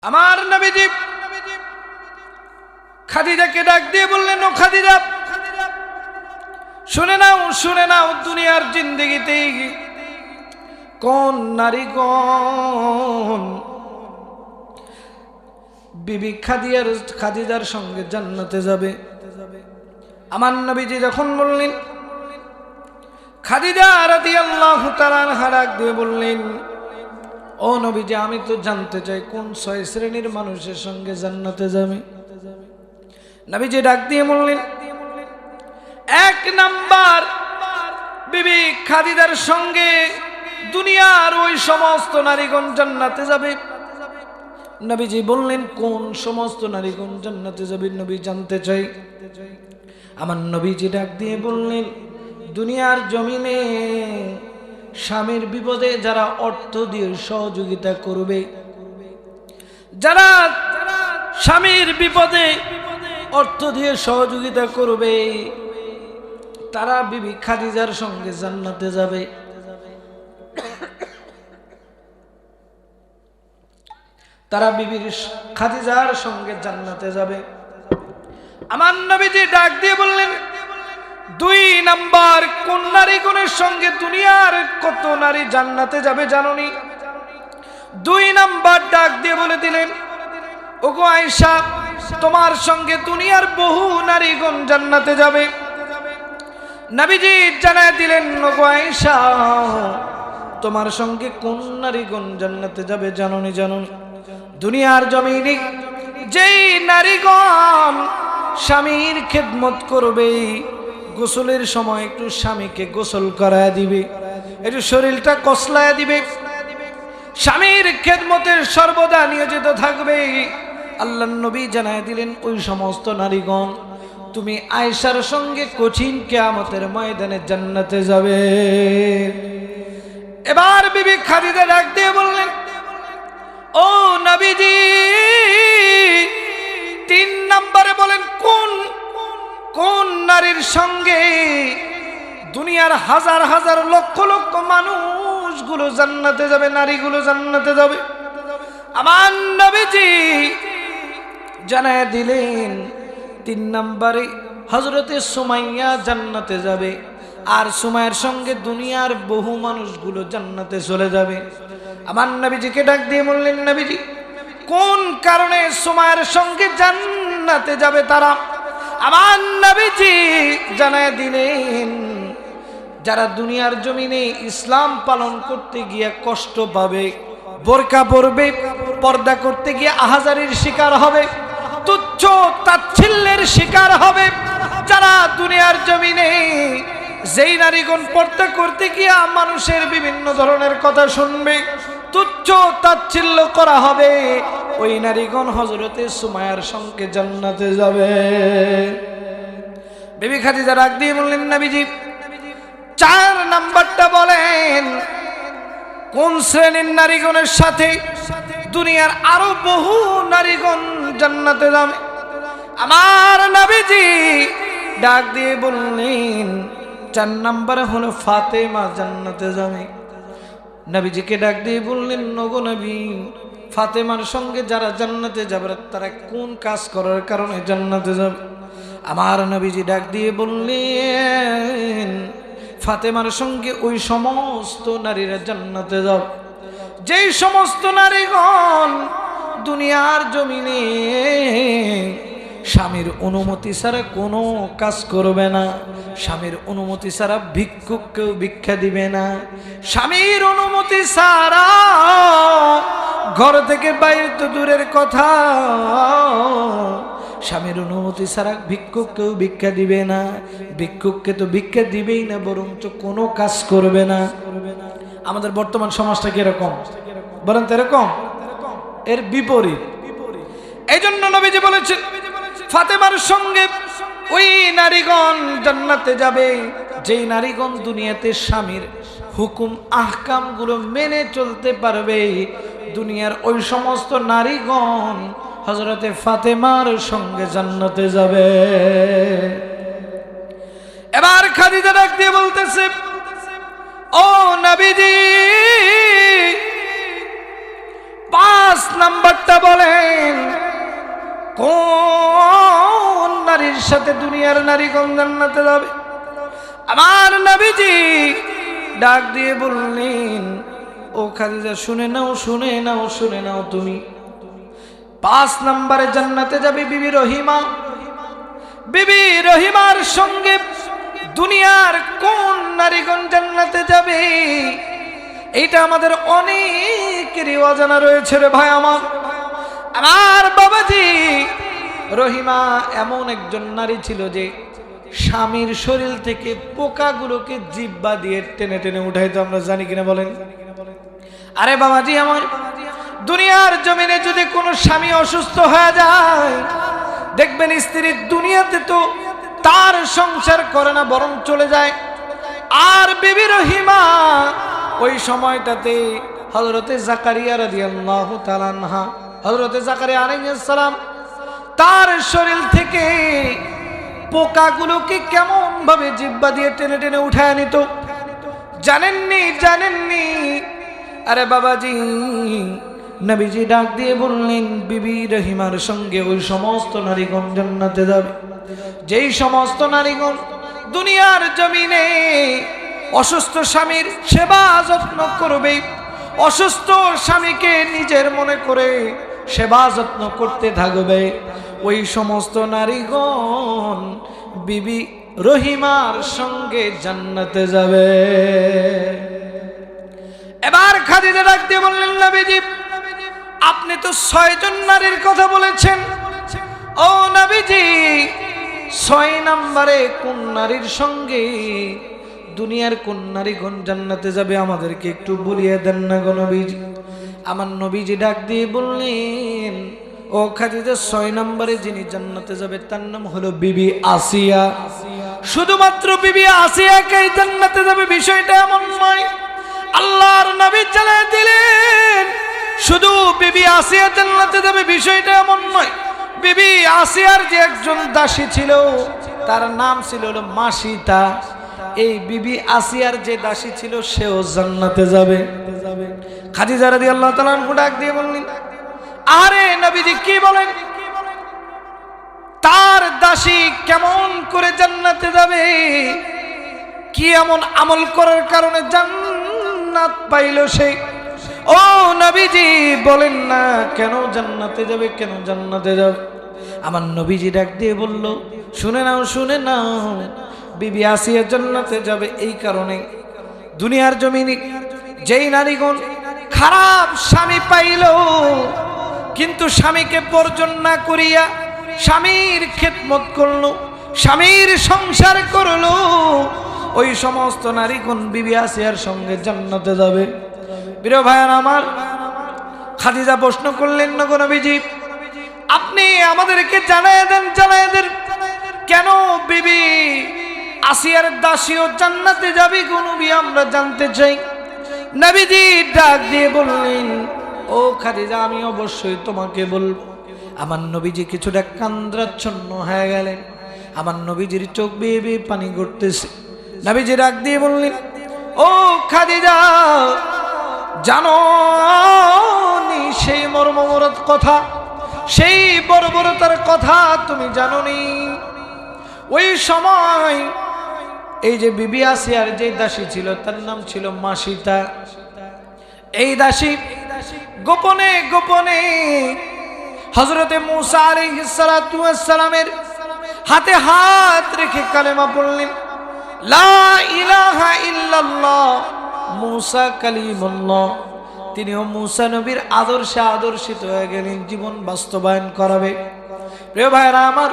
আমার নবীজি খাদিজাকে ডাক দিয়ে বললেন, ও খাদিজা, শুনে নাও দুনিয়ার জিন্দেগিতে কোন নারীগণ বিবি খাদিজার সঙ্গে জান্নাতে যাবে। আমার নবীজি যখন বললেন, খাদিজা রাদিয়াল্লাহু তাআলা আনহা ডাক দিয়ে বললেন, ও নবীজি, আমি তো জানতে চাই কোন 6 শ্রেণীর মানুষের সঙ্গে জান্নাতে যাবে। নবীজি ডাক দিয়ে বললেন, 1 নাম্বার বিবি খাদিজার সঙ্গে দুনিয়ার ওই সমস্ত নারীগণ জান্নাতে যাবে। নবীজি বললেন, কোন সমস্ত নারীগণ জান্নাতে যাবে নবী জানতে চাই। আমার নবীজি ডাক দিয়ে বললেন, দুনিয়ার জমিনে স্বামীর বিপদে যারা অর্থ দিয়ে সহযোগিতা করবে, যারা স্বামীর বিপদে অর্থ দিয়ে সহযোগিতা করবে, তারা বিবি খাদিজার সঙ্গে জান্নাতে যাবে। তারা বিবি খাদিজার সঙ্গে জান্নাতে যাবে। আমার নবীজি ডাক দিয়ে বললেন, 2 নাম্বার কোন নারীগণের সঙ্গে দুনিয়ার কত নারী জান্নাতে যাবে জানোনি? 2 নাম্বার ডাক দিয়ে বলে দিলেন, ওগো আয়েশা, তোমার সঙ্গে দুনিয়ার বহু নারীগণ জান্নাতে যাবে। নবীজি জানায় দিলেন, ওগো আয়েশা, তোমার সঙ্গে কোন নারীগণ জান্নাতে যাবে জানোনি? দুনিয়ার জমিনে যেই নারীগণ স্বামীর খেদমত করবে, গোসলের সময় একটু স্বামীকে গোসল করায় দিবে, একটু শরীরটা কসলায় দিবে, স্বামীর খেদমতে সর্বদা নিয়োজিত থাকবে, আল্লাহর নবী জানায় দিলেন, ওই সমস্ত নারীগণ তুমি আয়েশার সঙ্গে কঠিন কিয়ামতের ময়দানে জান্নাতে যাবে। এবার বিবি খাদিজা ডাক দিয়ে বললেন, ও নবীজি, 3 নম্বরে বলেন কোন নারীর সঙ্গে দুনিয়ার হাজার হাজার লক্ষ লক্ষ মানুষগুলো জান্নাতে যাবে, নারীগুলো জান্নাতে যাবে। আমার নবীজি জানায় দিলেন, 3 নম্বরে হযরতে সুমাইয়া জান্নাতে যাবে, আর সুমাইয়ার সঙ্গে দুনিয়ার বহু মানুষগুলো জান্নাতে চলে যাবে। আমার নবীজিকে ডাক দিয়ে বললেন, নবীজি, কোন কারণে সুমাইয়ার সঙ্গে জান্নাতে যাবে তারা? আমার নবীজি জানায় দিলেন, যারা দুনিয়ার জমিনে ইসলাম পালন করতে গিয়ে কষ্ট পাবে, বোরকা পরবে, পর্দা করতে গিয়ে আহাজারির শিকার হবে, তুচ্ছ তাচ্ছিল্যের শিকার হবে, যারা দুনিয়ার জমিনে যেই নারীগণ পর্দা করতে গিয়ে মানুষের বিভিন্ন ধরনের কথা শুনবে, তুচ্ছ তাচ্ছিল্য করা হবে, ওই নারীগণ হযরতে সুমাইয়ার সঙ্গে জান্নাতে যাবে। বিবি খাদিজা ডাক দিয়ে বললেন, নবীজি 4 নাম্বারটা বলেন, কোন শ্রেণীর নারীগণের সাথে দুনিয়ার আরো বহু নারীগণ জান্নাতে যাবে? আমার নবীজি ডাক দিয়ে বললেন, 4 নম্বরে হলো ফাতেমা জান্নাতে যাবে। নবীজিকে ডাক দিয়ে বললেন, ওগো নবী, ফাতেমার সঙ্গে যারা জান্নাতে যাবে তারা কোন কাজ করার কারণে জান্নাতে যাবে? আমার নবীজি ডাক দিয়ে বললেন, ফাতেমার সঙ্গে ওই সমস্ত নারীরা জান্নাতে যাবে যেই সমস্ত নারীগণ দুনিয়ার জমিনে স্বামীর অনুমতি ছাড়া কোনো কাজ করবে না, স্বামীর অনুমতি ছাড়া ভিক্ষুককেও ভিক্ষা দিবে না, স্বামীর অনুমতি ছাড়া ঘর থেকে বাইরে তো দূরের কথা, স্বামীর অনুমতি ছাড়া ভিক্ষুককেও ভিক্ষা দিবে না, ভিক্ষুককে তো ভিক্ষা দিবেই না, বরঞ্চ কোনো কাজ করবে না। আমাদের বর্তমান সমাজটা কিরকম বলেন তো? এরকম, এর বিপরীত। এই জন্য নবীজি বলেছেন, ফাতেমার সঙ্গে ওই নারীগণ জান্নাতে যাবে যেই নারীগণ দুনিয়াতে স্বামীর হুকুম আহকাম গুলো মেনে চলতে পারবে। দুনিয়ার ওই সমস্ত নারীগণ হযরতে ফাতেমার সঙ্গে জান্নাতে যাবে। এবার খাদিজা ডাক দিয়ে বলতেছে, ও নবীজি, 5 নাম্বারটা বলেন, কোন নারীর সাথে দুনিয়ার নারীগণ জান্নাতে যাবে? আমার নবীজি ডাক দিয়ে বললেন, ও খাদিজা শুনে নাও, শুনে নাও, শুনে নাও, তুমি 5 নম্বরে জান্নাতে যাবে বিবি রহিমা। বিবি রহিমার সঙ্গে দুনিয়ার কোন নারীগণ জান্নাতে যাবে, এইটা আমাদের অনেকেরই অজানা রয়েছে রে ভাই আমার। আমার বাবাজি, রহিমা এমন একজন নারী ছিল যে স্বামীর শরীর থেকে পোকাগুলোকে জিহ্বা দিয়ে টেনে টেনে উঠাইতো। আমরা জানি কিনা বলেন? আরে বাবাজি আমার, দুনিয়ার জমিনে যদি কোনো স্বামী অসুস্থ হয়ে যায়, দেখবেন স্ত্রীর দুনিয়াতে তো তার সংসার করে না, বরং চলে যায়। আর বিবি রহিমা ওই সময়টাতে হযরতে জাকারিয়া রাদিয়াল্লাহু তাআলা আনহা, হযরতে জাকারিয়া আলাইহিস সালাম তার শরীর থেকে পোকাগুলোকে কেমন ভাবে জিহ্বা দিয়ে টেনে টেনে উঠায় নিত, জানেননি? জানেননি? আরে বাবাজি, নবীজি ডাক দিয়ে বললেন, বিবি রহিমার সঙ্গে ওই সমস্ত নারীগণ জান্নাতে যাবে যেই সমস্ত নারীগণ দুনিয়ার জমিনে অসুস্থ স্বামীর সেবা যত্ন করবে, অসুস্থ স্বামীকে নিজের মনে করে সেবা যত্ন করতে থাকবে, ওই সমস্ত নারীগণ বিবি রহিমার সঙ্গে জান্নাতে যাবে। এবার খাদিজা ডাক দিয়ে বললেন, নবীজি আপনি তো 6 জন নারীর কথা বলেছেন, ও নবীজি 6 নম্বরে কোন নারীর সঙ্গে দুনিয়ার কোন নারীগণ জান্নাতে যাবে আমাদেরকে একটু বলিয়ে দেন না গো নবীজি। আমার নবীজি ডাক দিয়ে বললেন, ও খাদিজা 6 নম্বরে যিনি জান্নাতে যাবে তার নাম হলো বিবি আসিয়া। শুধুমাত্র বিবি আসিয়াকেই জান্নাতে যাবে বিষয়টা এমন নয়। আল্লাহর নবী জানিয়ে দিলেন, শুধু বিবি আসিয়া জান্নাতে যাবে বিষয়টা এমন নয়। বিবি আসিয়ার যে একজন দাসী ছিল তার নাম ছিল মাসিতা, এই বিবি আসিয়ার যে দাসী ছিল সেও জান্নাতে যাবে। খাদিজা রাদিয়াল্লাহু তাআলা আনহা ডাক দিয়ে বললেন, আরে নবীজি কি বলেন, তার দাসী কেমন করে জান্নাতে যাবে? কি এমন আমল করার কারণে জান্নাত পাইল সে? ও নবীজি বলেন না, কেন জান্নাতে যাবে, কেন জান্নাতে যাবে? আমার নবীজি ডাক দিয়ে বলল, শুনে নাও, শুনে নাও, বিবি আসিয়া জান্নাতে যাবে এই কারণে, দুনিয়ার জমিনে যেই নারীগণ খারাপ স্বামী পাইল কিন্তু স্বামীকে বর্জন না করিয়া স্বামীর খেদমত করলো, স্বামীর সংসার করলো, ওই সমস্ত নারীগণ বিবি আসিয়ার সঙ্গে জান্নাতে যাবে। প্রিয় ভাইয়ার আমার, খাদিজা প্রশ্ন করলেন, নগো নবীজি আপনি আমাদেরকে জানায় দেন, জানায় দেন কেন বিবি আসিয়ার দাসীও জান্নাতে যাবে গো নবী, আমরা জানতে চাই। নবীজি ডাক দিয়ে বললেন, ও খাদিজা আমি অবশ্যই তোমাকে বলবো। আমার নবীজি কিছুটা কান্দ্রাচ্ছন্ন হয়ে গেলেন, আমার নবীজির চোখ বেয়ে বেয়ে পানি গড়তেছে। নবীজি ডাক দিয়ে বললেন, ও খাদিজা জানো নি সেই মর্মমরদ কথা, সেই বর্বরতার কথা তুমি জানো নি? ওই সময় এই যে বিবি আসিয়ার যে দাসী ছিল তার নাম ছিল মাসিতা, এই দাসী গোপনে গোপনে হযরতে মূসা আলাইহিস সালাতু ওয়াস সালামের হাতে হাত রেখে কালেমা পড়লেন, লা ইলাহা ইল্লাল্লাহ মূসা কালিমুল্লাহ। তিনিও মূসা নবীর আদর্শে আদর্শিত হয়ে গেলেন, জীবন বাস্তবায়ন করাবে। প্রিয় ভাইরা আমার,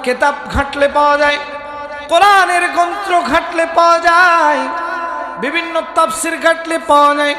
কিতাব ঘাটলে পাওয়া যায়, কোরআনের গ্রন্থ ঘাটলে পাওয়া যায়, বিভিন্ন তাফসীর ঘাটলে পাওয়া যায়,